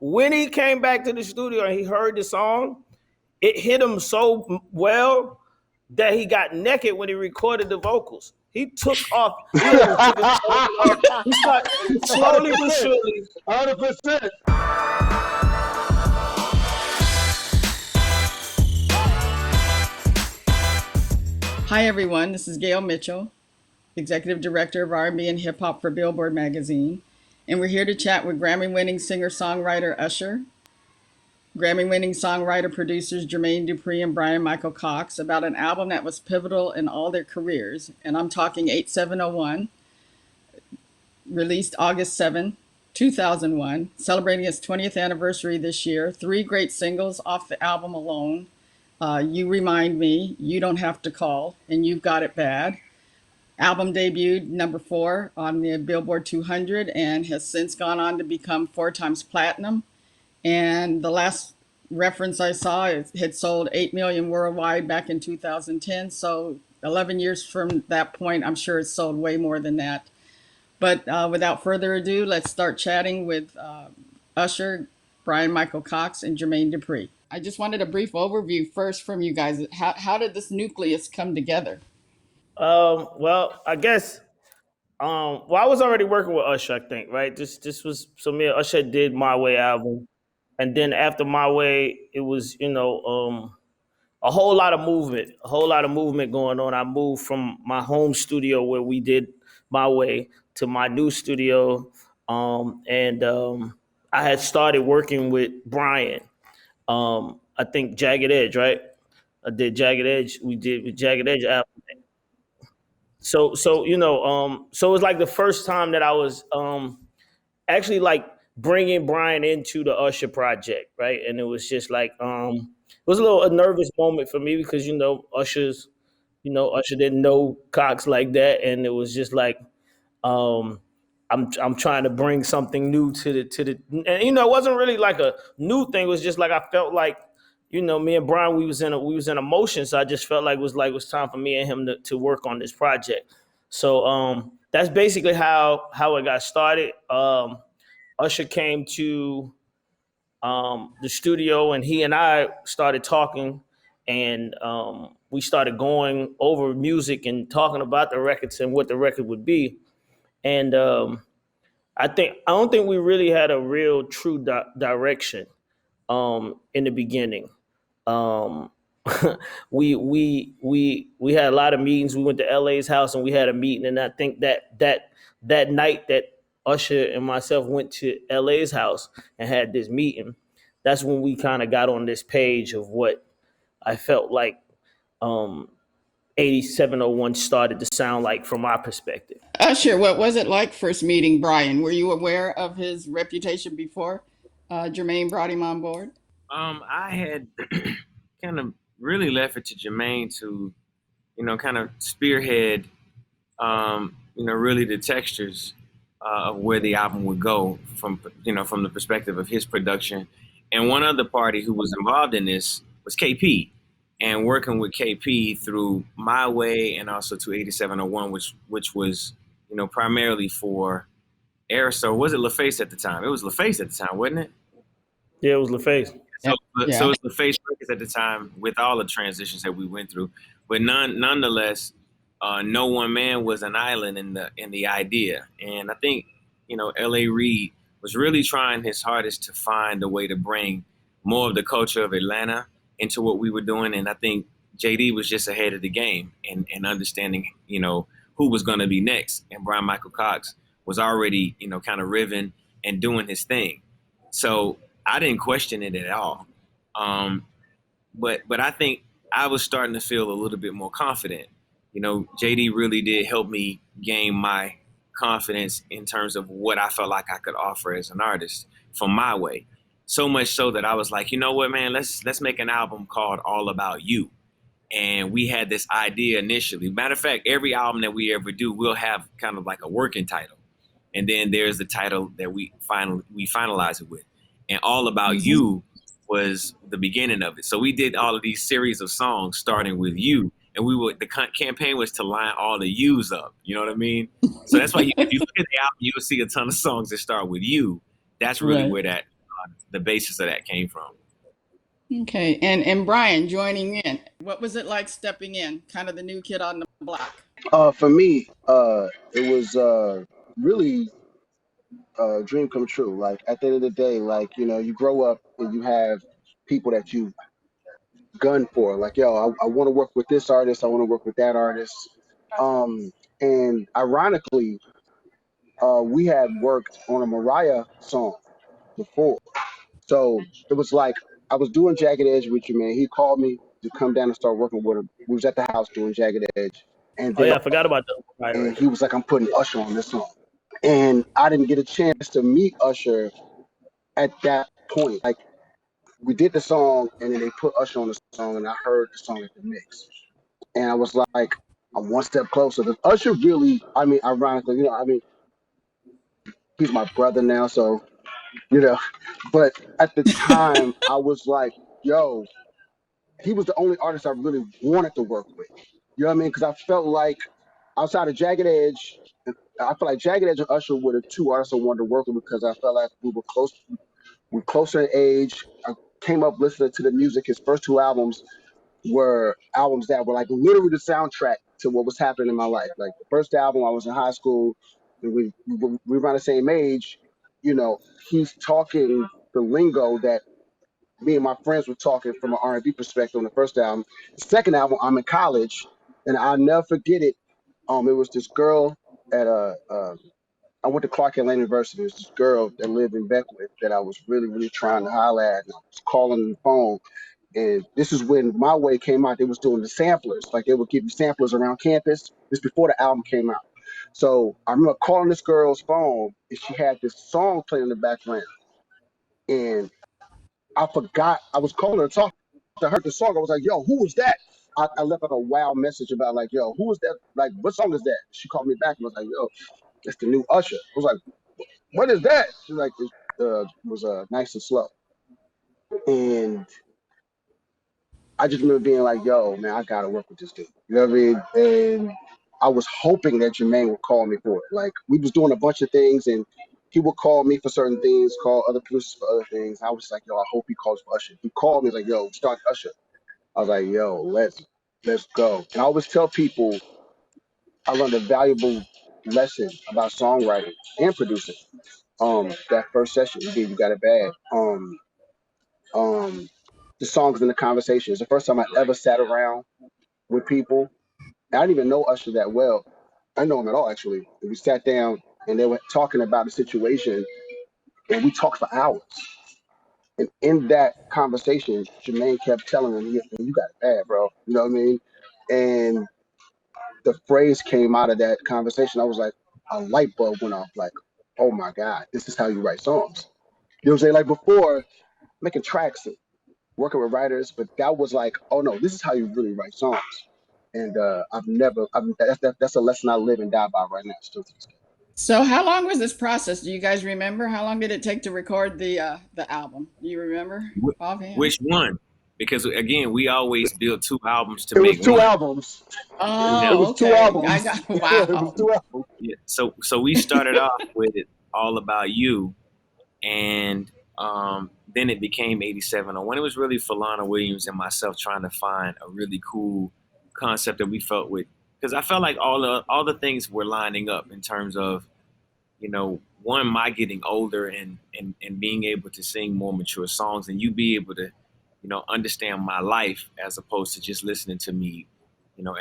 when he came back to the studio and he heard the song, it hit him so well that he got naked when he recorded the vocals. He took off, took his clothes off. He started slowly but surely. 100%. Hi everyone, this is Gail Mitchell, Executive Director of R&B and Hip-Hop for Billboard magazine, and we're here to chat with Grammy-winning singer-songwriter Usher, Grammy-winning songwriter-producers Jermaine, Dupri, and Brian Cox about an album that was pivotal in all their careers, and I'm talking 8701, released August 7, 2001, celebrating its 20th anniversary this year. 3 great singles off the album alone. You Remind Me, You Don't Have to Call, and You've Got It Bad. Album debuted number 4 on the Billboard 200 and has since gone on to become 4 times platinum. And the last reference I saw, it had sold 8 million worldwide back in 2010. So 11 years from that point, I'm sure it's sold way more than that. But without further ado, let's start chatting with Usher, Brian Cox, and Jermaine Dupri. I just wanted a brief overview first from you guys. How did this nucleus come together? Well, I guess. I was already working with Usher, I think, right? This was so me and Usher did My Way album, and then after My Way, it was a whole lot of movement going on. I moved from my home studio where we did My Way to my new studio, and I had started working with Bryan. I think Jagged Edge, right? I did Jagged Edge. We did with Jagged Edge album. So so it was like the first time that I was actually like bringing Bryan into the Usher project, right? And it was just like it was a nervous moment for me because Usher didn't know Cox like that, and it was just like I'm trying to bring something new to the and it wasn't really like a new thing. It was just like I felt like me and Bryan, we was in a motion, so I just felt like it was time for me and him to work on this project. So that's basically how it got started. Usher came to the studio, and he and I started talking, and we started going over music and talking about the records and what the record would be. And I don't think we really had a real true direction in the beginning. Um, we had a lot of meetings. We went to LA's house and we had a meeting, and I think that night that Usher and myself went to LA's house and had this meeting, that's when we kind of got on this page of what I felt like 8701 started to sound like from my perspective. Usher, what was it like first meeting Brian? Were you aware of his reputation before Jermaine brought him on board? I had kind of really left it to Jermaine to, kind of spearhead, really the textures of where the album would go from the perspective of his production. And one other party who was involved in this was KP, and working with KP through My Way and also to 8701, which was, primarily for Aerosol. Was it LaFace at the time? It was LaFace at the time, wasn't it? Yeah, it was LaFace. So it was LaFace Records at the time with all the transitions that we went through. But nonetheless, no one man was an island in the idea. And I think, L.A. Reid was really trying his hardest to find a way to bring more of the culture of Atlanta into what we were doing. And I think JD was just ahead of the game and understanding, who was going to be next. And Brian Cox was already, kind of riven and doing his thing. So I didn't question it at all. But I think I was starting to feel a little bit more confident. JD really did help me gain my confidence in terms of what I felt like I could offer as an artist from My Way. So much so that I was like, you know what, man, let's make an album called All About You. And we had this idea initially. Matter of fact, every album that we ever do, we'll have kind of like a working title. And then there's the title that we finalize it with. And All About You was the beginning of it. So we did all of these series of songs starting with You. And the campaign was to line all the U's up. You know what I mean? So that's why if you look at the album, you will see a ton of songs that start with You. That's really where that the basis of that came from. Okay, and Brian joining in. What was it like stepping in, kind of the new kid on the block? For me, it was really a dream come true. Like at the end of the day, like you grow up and you have people that you gun for. Like, yo, I want to work with this artist. I want to work with that artist. And ironically, we had worked on a Mariah song before, so it was like I was doing Jagged Edge with you, man. He called me to come down and start working with him. We was at the house doing Jagged Edge, and Oh then yeah, I forgot about the Right and he record. was like, I'm putting Usher on this song. And I didn't get a chance to meet Usher at that point. Like we did the song and then they put Usher on the song and I heard the song at the mix. And I was like, I'm one step closer. Because Usher really, I mean, ironically, he's my brother now, so you know. But at the time I was like, yo, he was the only artist I really wanted to work with. You know what I mean? Because I felt like outside of Jagged Edge, I feel like Jagged Edge and Usher were the two artists I wanted to work with because I felt like we were closer in age. I came up listening to the music. His first two albums were albums that were like literally the soundtrack to what was happening in my life. Like the first album, I was in high school, and we were around the same age. You know, he's talking the lingo that me and my friends were talking from an R&B perspective on the first album. The second album, I'm in college, and I'll never forget it. It was this girl at I went to Clark Atlanta University. There was this girl that lived in Beckwith that I was really, really trying to holler at. And I was calling on the phone. And this is when My Way came out. They was doing the samplers. Like they would give you samplers around campus. This before the album came out. So I remember calling this girl's phone and she had this song playing in the background. And I forgot I was calling her to talk to her the song. I was like, yo, who was that? I left like a wild message about like, yo, who was that? Like, what song is that? She called me back and was like, yo, that's the new Usher. I was like, what is that? She's like, it was nice and slow. And I just remember being like, yo, man, I gotta work with this dude. You know what I mean? And I was hoping that Jermaine would call me for it. Like we was doing a bunch of things and he would call me for certain things, call other producers for other things. I was like, yo, I hope he calls for Usher. He called me like, yo, start Usher. I was like, yo, let's go. And I always tell people I learned a valuable lesson about songwriting and producing. That first session, you did, you got it bad. Um, the songs and the conversations. The first time I ever sat around with people. I didn't even know Usher that well. I know him at all actually. We sat down and they were talking about the situation, and we talked for hours. And in that conversation, Jermaine kept telling him, "You got it bad, bro." You know what I mean? And the phrase came out of that conversation. I was like, a light bulb went off. Like, oh my God, this is how you write songs. You know what I'm saying? Like before, making tracks, working with writers, but that was like, oh no, this is how you really write songs. And that's a lesson I live and die by right now, still to this day. So how long was this process? Do you guys remember? How long did it take to record the album? Do you remember offhand? Which one? Because again, we always build two albums to It was make two one. albums. It Oh, was two okay. I albums. got Yeah, it was wow. two albums. Yeah. So we started off with it all about you, and then it became 8701. It was really Falana Williams and myself trying to find a really cool concept that we felt with, because I felt like all the things were lining up in terms of, one, my getting older and being able to sing more mature songs, and you be able to, understand my life as opposed to just listening to me,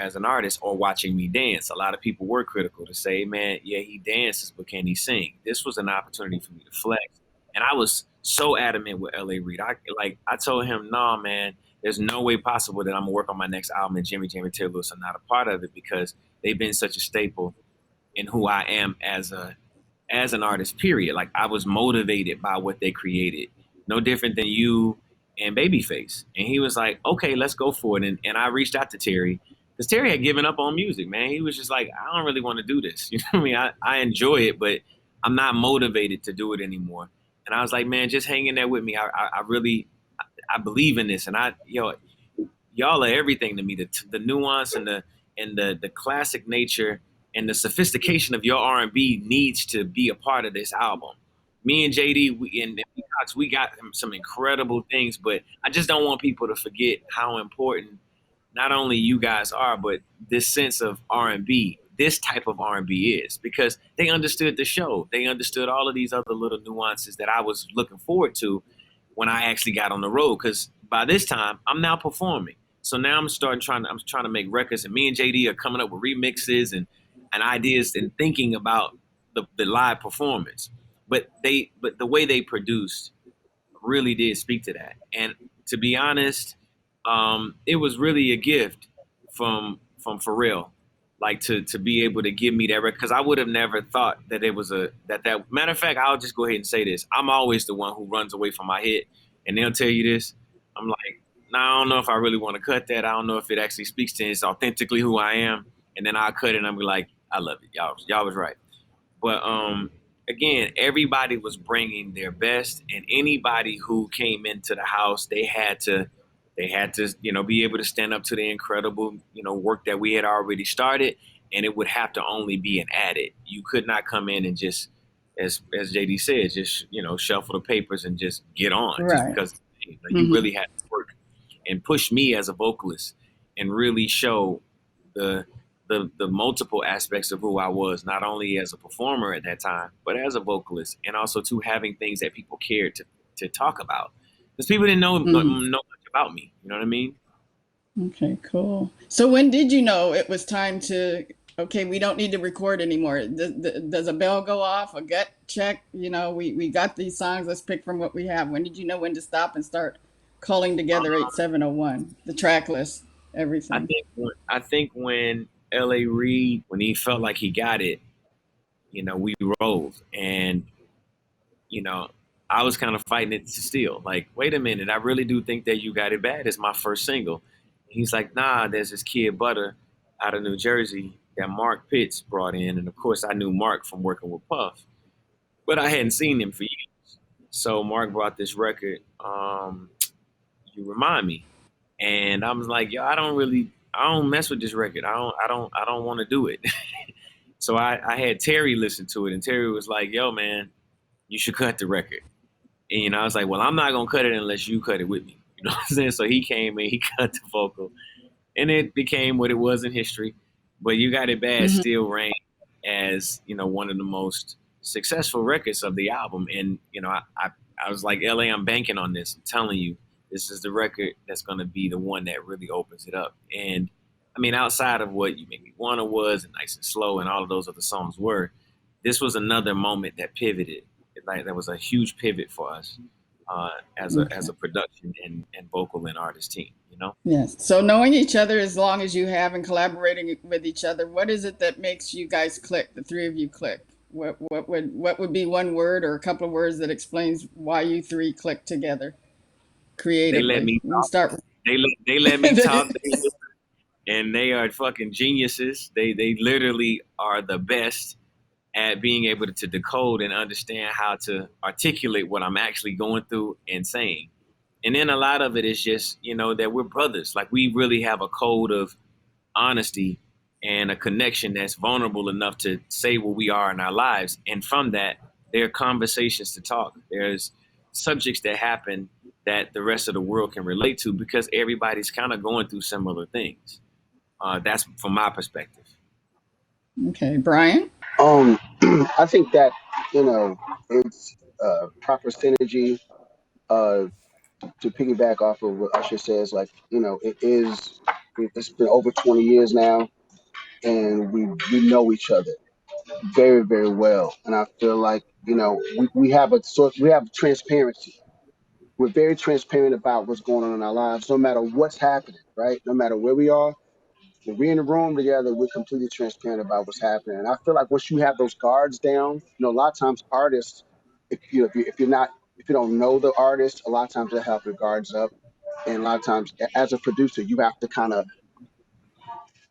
as an artist or watching me dance. A lot of people were critical to say, man, yeah, he dances, but can he sing? This was an opportunity for me to flex. And I was so adamant with LA Reid. I told him, nah, man, there's no way possible that I'm gonna work on my next album and Jimmy Jam and Taylor Lewis are not a part of it, because they've been such a staple in who I am as an artist, period. Like I was motivated by what they created. No different than you and Babyface. And he was like, okay, let's go for it. And I reached out to Terry, because Terry had given up on music, man. He was just like, I don't really want to do this. You know what I mean? I enjoy it, but I'm not motivated to do it anymore. And I was like, man, just hang in there with me. I really, I believe in this. And y'all are everything to me. The nuance and the classic nature and the sophistication of your R&B needs to be a part of this album. me and JD and Cox, we got some incredible things, but I just don't want people to forget how important not only you guys are, but this sense of R&B, this type of R&B is, because they understood the show. They understood all of these other little nuances that I was looking forward to when I actually got on the road. Because by this time, I'm now performing. So now I'm trying to make records, and me and JD are coming up with remixes and ideas and thinking about the live performance. But the way they produced really did speak to that. And to be honest, it was really a gift from Pharrell, like to be able to give me that record, because I would have never thought that it was that matter of fact. I'll just go ahead and say this: I'm always the one who runs away from my hit, and they'll tell you this. I'm like, nah, I don't know if I really want to cut that. I don't know if it actually speaks to it's authentically who I am, and then I'll cut it and I'll be like, I love it, y'all was right. But again, everybody was bringing their best, and anybody who came into the house, they had to be able to stand up to the incredible work that we had already started, and it would have to only be an added. You could not come in and just, as JD said, just shuffle the papers and just get on, just Right. because you really had to work and push me as a vocalist and really show the the multiple aspects of who I was, not only as a performer at that time, but as a vocalist, and also to having things that people cared to talk about, because people didn't know much about me. You know what I mean? Okay, cool. So when did you know it was time to, okay, we don't need to record anymore? Does a bell go off, a gut check? We got these songs, let's pick from what we have. When did you know when to stop and start calling together 8701, the track list, I everything? think when L.A. Reid, when he felt like he got it, we rolled, and you know, I was kind of fighting it still. Like, wait a minute, I really do think that You Got It Bad is my first single. He's like, nah, there's this kid Butter out of New Jersey that Mark Pitts brought in, and of course I knew Mark from working with Puff, but I hadn't seen him for years. So Mark brought this record, You Remind Me, and I was like, yo, I don't mess with this record. I don't want to do it. So I had Terry listen to it, and Terry was like, yo, man, you should cut the record. And I was like, well, I'm not gonna cut it unless you cut it with me. You know what I'm saying? So he came and he cut the vocal, and it became what it was in history. But You Got It Bad Hmm. still reigned as one of the most successful records of the album. And I was like, LA, I'm banking on this. I'm telling you, this is the record that's gonna be the one that really opens it up. And I mean, outside of what You Make Me Wanna was and Nice and Slow and all of those other songs were, this was another moment that pivoted. Like, that was a huge pivot for us as Okay. a production and vocal and artist team. Yes. So knowing each other as long as you have and collaborating with each other, what is it that makes you guys click? The three of you click. What would be one word or a couple of words that explains why you three click together They let creatively? me We can talk. start. They let me talk. And they are fucking geniuses. They literally are the best at being able to decode and understand how to articulate what I'm actually going through and saying. And then a lot of it is just, that we're brothers. Like, we really have a code of honesty and a connection that's vulnerable enough to say what we are in our lives. And from that, there are conversations to talk. There's subjects that happen that the rest of the world can relate to, because everybody's kind of going through similar things. That's from my perspective. Okay, Brian. Um, I think that it's proper synergy. Uh, to piggyback off of what Usher says, like it's been over 20 years now, and we know each other very very well, and I feel like we have transparency. We're very transparent about what's going on in our lives, no matter what's happening, right? No matter where we are, when we're in the room together, we're completely transparent about what's happening. And I feel like once you have those guards down, a lot of times artists, if you don't know the artist, a lot of times they have their guards up, and a lot of times as a producer, you have to kind of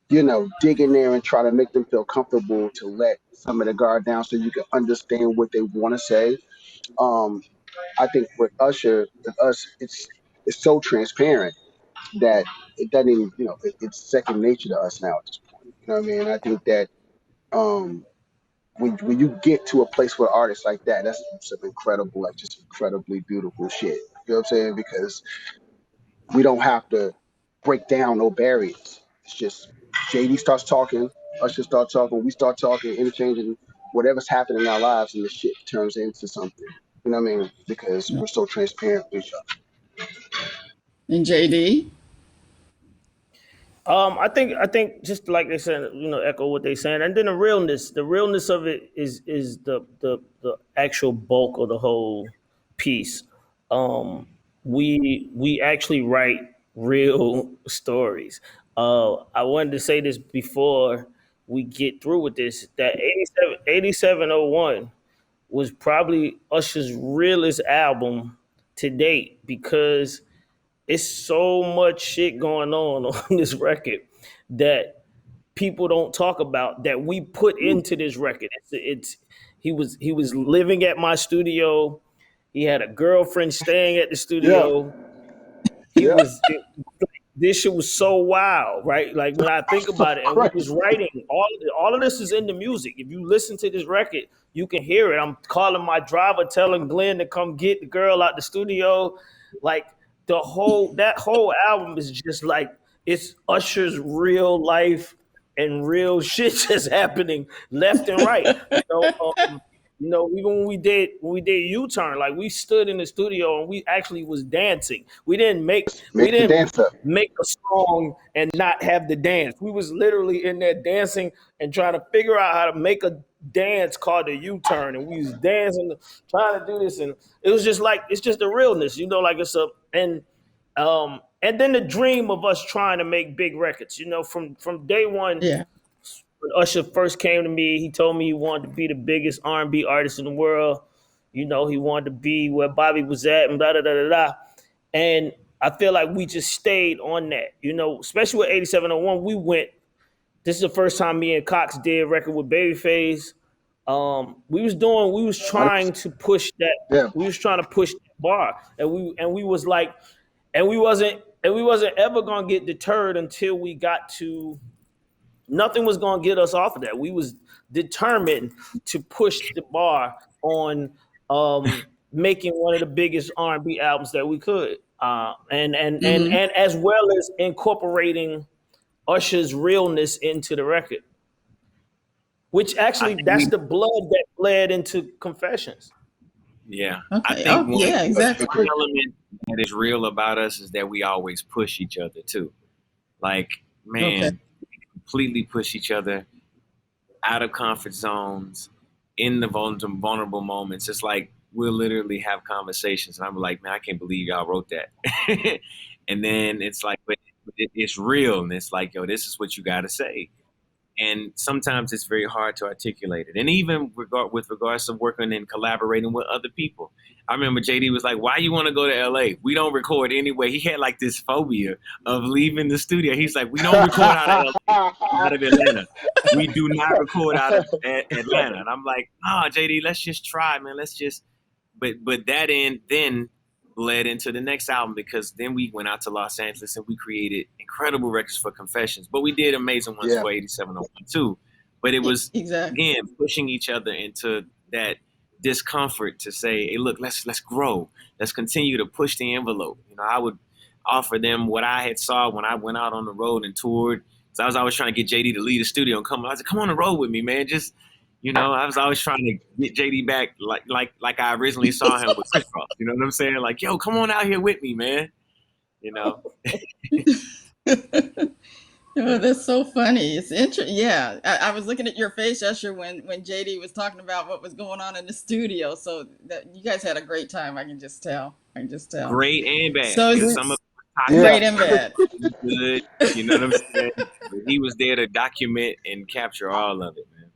dig in there and try to make them feel comfortable to let some of the guard down so you can understand what they want to say. Um, I think with Usher, with us, it's so transparent that it doesn't even, it's second nature to us now at this point. You know what I mean? I think that um, when you get to a place with artists like that, that's some incredible, like just incredibly beautiful shit. You know what I'm saying? Because we don't have to break down no barriers. It's just JD starts talking, Usher starts talking, we start talking, interchanging whatever's happening in our lives, and the shit turns into something. You know what I mean? Because we're so transparent with each other. And JD? I think just like they said, echo what they saying, and then the realness of it is the actual bulk of the whole piece. Um, we actually write real stories. I wanted to say this before we get through with this, that 8701 was probably Usher's realest album to date, because it's so much shit going on this record that people don't talk about, that we put into this record. It's he was living at my studio. He had a girlfriend staying at the Yeah, studio. He yeah, was this shit was so wild, right? Like when I think so about it, and we was crazy. writing all of this is in the music. If you listen to this record, you can hear it. I'm calling my driver, telling Glenn to come get the girl out the studio. Like that whole album is just like it's Usher's real life and real shit just happening left and right. Even when we did U-turn, like we stood in the studio and we actually was dancing. We didn't make we Make the didn't dance up. make a song and not have the dance. We was literally in there dancing and trying to figure out how to make a dance called the U-turn, and we was dancing, trying to do this, and it was just like it's just the realness, like it's a and then the dream of us trying to make big records. From day one, Yeah. when Usher first came to me, he told me he wanted to be the biggest R&B artist in the world. He wanted to be where Bobby was at, and da da da da da. And I feel like we just stayed on that. Especially with 8701, we went. This is the first time me and Cox did a record with Babyface. We was trying 100%. to push that. Yeah, We was trying to push that bar, and we was like, and we wasn't ever gonna get deterred until we got to. Nothing was gonna get us off of that. We was determined to push the bar on making one of the biggest R&B albums that we could, and Mm-hmm. as well as incorporating Usher's realness into the record, which I actually think that's the blood that bled into Confessions. yeah, I Okay. think Oh, yeah, I exactly. one agree. element that is real about us is that we always push each other too. Like, Okay. man, completely push each other out of comfort zones, in the vulnerable moments. It's like we'll literally have conversations, and I'm like, man, I can't believe y'all wrote that. And then it's like, but it's real, and it's like, yo, this is what you got to say. And sometimes it's very hard to articulate it. And even with regards to working and collaborating with other people, I remember JD was like, "Why you want to go to LA? We don't record anyway." He had like this phobia of leaving the studio. He's like, "We don't record out of LA, out of Atlanta. We do not record out of Atlanta." And I'm like, "Ah, JD, let's just try, man. Let's just." But that end then led into the next album, because then we went out to Los Angeles and we created incredible records for Confessions. But we did amazing ones Yeah, for 8701 too. But it was Exactly. again pushing each other into that discomfort to say, hey, look, let's grow. Let's continue to push the envelope. I would offer them what I had saw when I went out on the road and toured. So I was always trying to get JD to leave the studio and come. I was like, come on the road with me, man. Just I was always trying to get JD back like I originally saw him with Chris Cross. You know what I'm saying? Like, yo, come on out here with me, man. You know? Oh, that's so funny. It's interesting. Yeah, I was looking at your face, Usher, when JD was talking about what was going on in the studio. So that you guys had a great time. I can just tell. I can just tell. Great and bad, So because some of it was yeah, great toxic, and some of bad. it was good. You know what I'm saying? But he was there to document and capture all of it, man.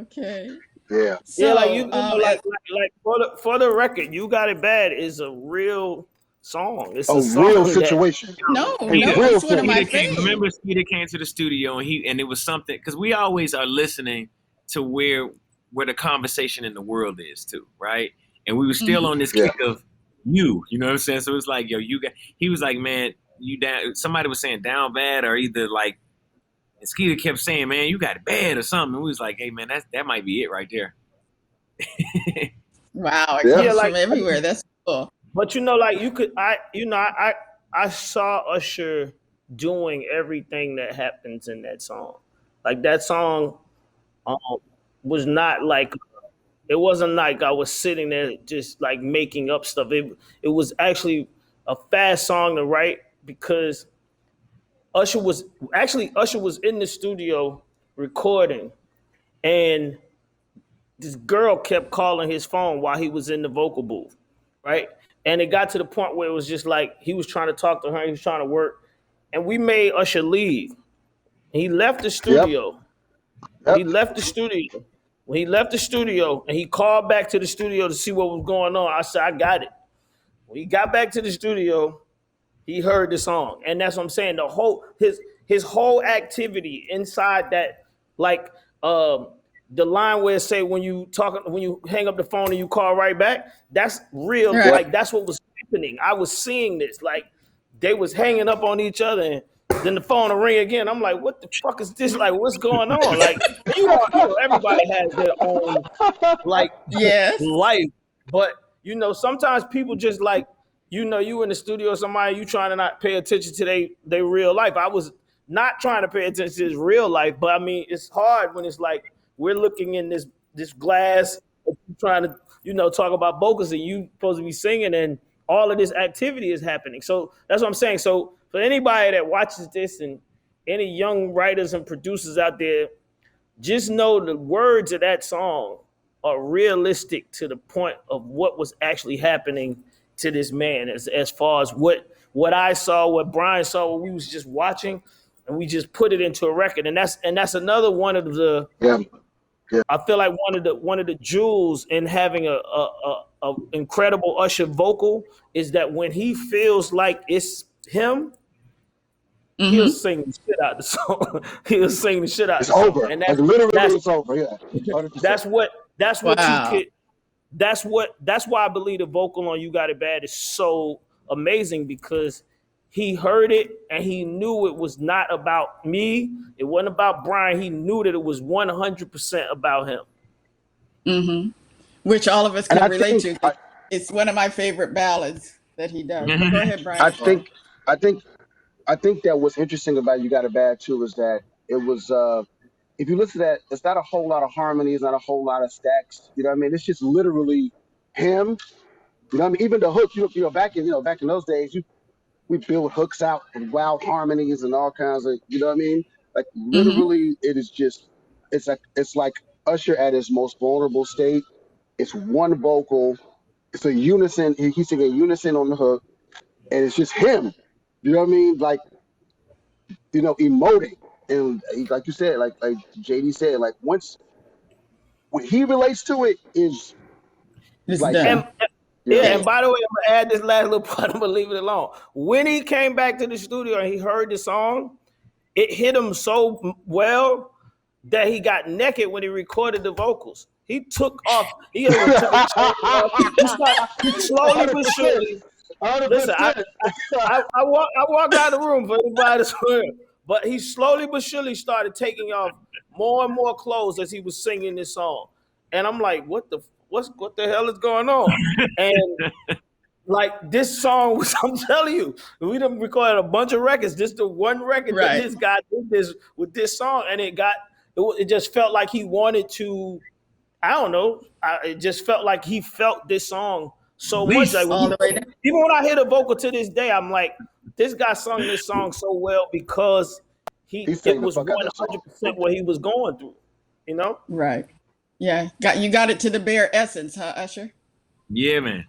Okay. yeah. Yeah, like So for the record, "You Got It Bad" is a real song. It's A a real song that situation. no, A no, real it's one of thing. my Remember, faves. Skeeter came to the studio, and it was something, because we always are listening to where the conversation in the world is too, right? And we were still Hmm. on this Yeah, kick of you know what I'm saying? So it's like, yo, he was like, man, you down. Somebody was saying down bad, or either like And Skeeter kept saying, "Man, you got it bad or something." And we was like, "Hey, man, that might be it right there." Wow, it Yeah. Yeah, comes like, from everywhere. That's cool. but like you could, I saw Usher doing everything that happens in that song. Like that song um, was not like it wasn't like I was sitting there just like making up stuff. It was actually a fast song to write because Usher was in the studio recording, and this girl kept calling his phone while he was in the vocal booth, right? And it got to the point where it was just like he was trying to talk to her, he was trying to work, and we made Usher leave. He left the Yep. studio. Yep. He left the studio. When he left the studio and he called back to the studio to see what was going on, I said, I got it. When he got back to the studio, he heard the song. And that's what I'm saying. The whole his whole activity inside that, like the line where it say when you hang up the phone and you call right back, that's real. Right. Yep. Like that's what was happening. I was seeing this. Like they was hanging up on each other and then the phone will ring again. I'm like, what the fuck is this? Like, what's going on? Like, everybody has their own like Yes. life, but sometimes people just like, you in the studio, somebody you trying to not pay attention to they real life. I was not trying to pay attention to his real life, but I mean, it's hard when it's like we're looking in this glass, trying to talk about vocals, and you supposed to be singing, and all of this activity is happening. So that's what I'm saying. So for anybody that watches this and any young writers and producers out there, just know the words of that song are realistic to the point of what was actually happening to this man as far as what I saw, what Brian saw, what we was just watching, and we just put it into a record. And that's another one of the Yeah. I feel like one of the jewels in having a incredible Usher vocal is that when he feels like it's him, he'll Mm-hmm. sing the shit out of the song. He'll sing the shit out of It's the song. over. And Like literally, that's it's over. Yeah. 100%. that's what you Wow. could that's why I believe the vocal on You Got It Bad is so amazing, because he heard it and he knew it was not about me. It wasn't about Brian. He knew that it was 100% about him. Mm-hmm. Which all of us And can relate to. It's one of my favorite ballads that he does. But go ahead, Brian. I think I think I think that what's interesting about You Got It Bad too is that it was if you listen to that, it's not a whole lot of harmonies, not a whole lot of stacks. You know what I mean? It's just literally him. You know what I mean? Even the hook, back in those days, we build hooks out and wild harmonies and all kinds of, you know what I mean? Like Mm-hmm. literally, it is just it's like Usher at his most vulnerable state. It's one vocal. It's a unison. He's singing unison on the hook, and it's just him. You know what I mean? Like emoting, and like you said, like JD said, like once when he relates to it, is It's like And done. that. You know what I yeah, Yeah. and mean? by the way, I'm gonna add this last little part. I'm gonna leave it alone. When he came back to the studio and he heard the song, it hit him so well that he got naked when he recorded the vocals. He took off. He took his shirt off. He slowly but 100%. surely. Listen, 100%. I walked out of the room for anybody that's heard, but he slowly but surely started taking off more and more clothes as he was singing this song, and I'm like, what the hell is going on? And like this song was, I'm telling you, we done recorded a bunch of records. This the one record that Right. this guy did this with this song, and it just felt like he wanted to. I don't know. It just felt like he felt this song so much. Like Least. All the way down. even when I hear the vocal to this day, I'm like, this guy sung this song so well because He it sang the was fuck out of that song. 100% what he was going through. You know? Right. Yeah. You got it to the bare essence, huh, Usher? Yeah, man.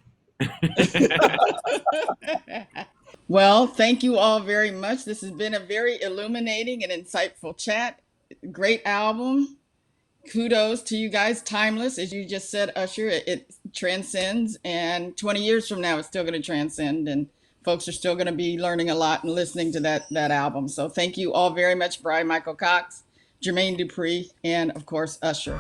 Well, thank you all very much. This has been a very illuminating and insightful chat. Great album. Kudos to you guys. Timeless, as you just said, Usher. It transcends, and 20 years from now, it's still going to transcend, and folks are still going to be learning a lot and listening to that album. So thank you all very much, Brian Michael Cox, Jermaine Dupri, and of course, Usher.